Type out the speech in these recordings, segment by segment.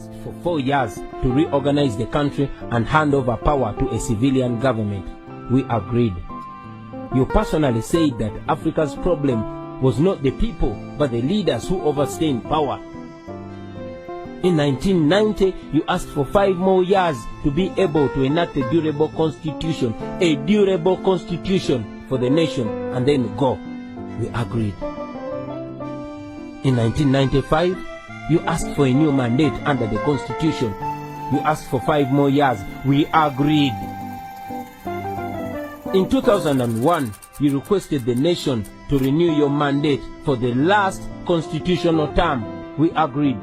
asked for 4 years to reorganize the country and hand over power to a civilian government. We agreed. You personally said that Africa's problem was not the people, but the leaders who overstay in power. In 1990, you asked for 5 more years to be able to enact a durable constitution for the nation, and then go. We agreed. In 1995, you asked for a new mandate under the constitution. You asked for 5 more years. We agreed. In 2001, you requested the nation to renew your mandate for the last constitutional term. We agreed.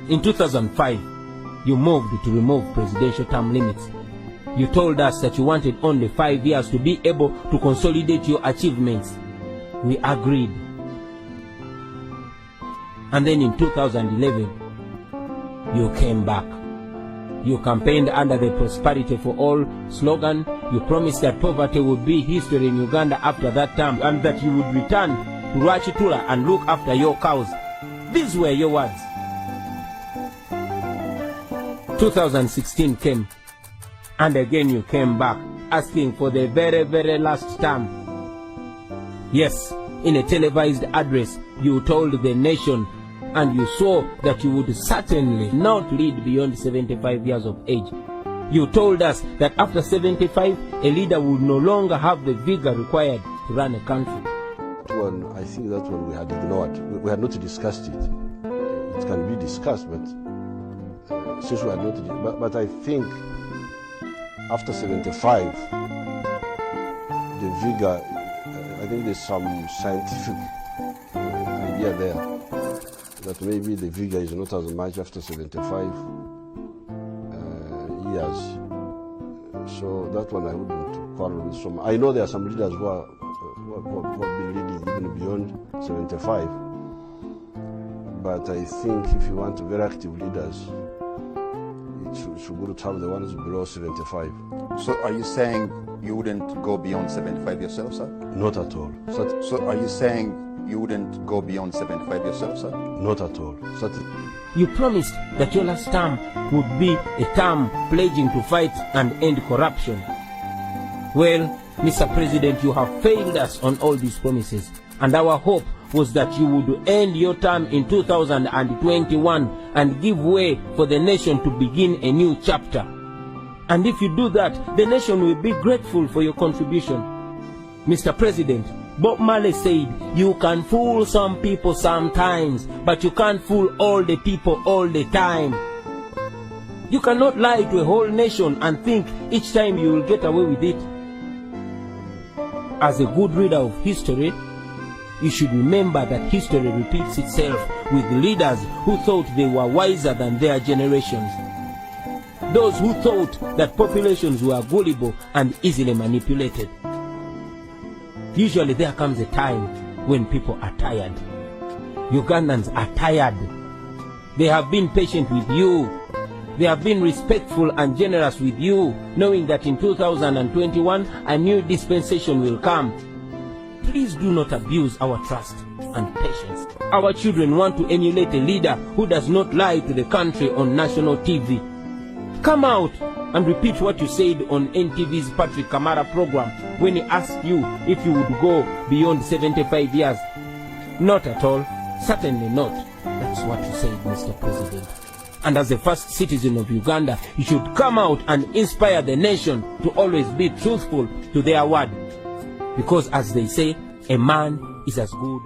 In 2005, you moved to remove presidential term limits. You told us that you wanted only 5 years to be able to consolidate your achievements. We agreed. And then in 2011, you came back. You campaigned under the Prosperity for All slogan. You promised that poverty would be history in Uganda after that term, and that you would return to Rwachitula and look after your cows. These were your words. 2016 came, and again you came back, asking for the very, very last term. Yes, in a televised address, you told the nation, and you swore that you would certainly not lead beyond 75 years of age. You told us that after 75, a leader would no longer have the vigor required to run a country. I think that one we had ignored. We had not discussed it. It can be discussed, but since we had not, but I think after 75, the vigor, I think there's some scientific idea there that maybe the vigor is not as much after 75 years. So that one I wouldn't quarrel with some. I know there are some leaders who have been leading even beyond 75. But I think if you want very active leaders, it's good to have the ones below 75. So are you saying you wouldn't go beyond 75 yourself, sir? Not at all. So are you saying you wouldn't go beyond 75 yourself, sir? Not at all. You promised that your last term would be a term pledging to fight and end corruption. Well, Mr. President, you have failed us on all these promises, and our hope was that you would end your term in 2021 and give way for the nation to begin a new chapter. And if you do that, the nation will be grateful for your contribution. Mr. President, Bob Marley said, you can fool some people sometimes, but you can't fool all the people all the time. You cannot lie to a whole nation and think each time you will get away with it. As a good reader of history, you should remember that history repeats itself with leaders who thought they were wiser than their generations. Those who thought that populations were gullible and easily manipulated. Usually there comes a time when people are tired. Ugandans are tired. They have been patient with you. They have been respectful and generous with you, knowing that in 2021 a new dispensation will come. Please do not abuse our trust and patience. Our children want to emulate a leader who does not lie to the country on national TV. Come out and repeat what you said on NTV's Patrick Kamara program when he asked you if you would go beyond 75 years. Not at all. Certainly not. That's what you said, Mr. President. And as the first citizen of Uganda, you should come out and inspire the nation to always be truthful to their word. Because as they say, a man is as good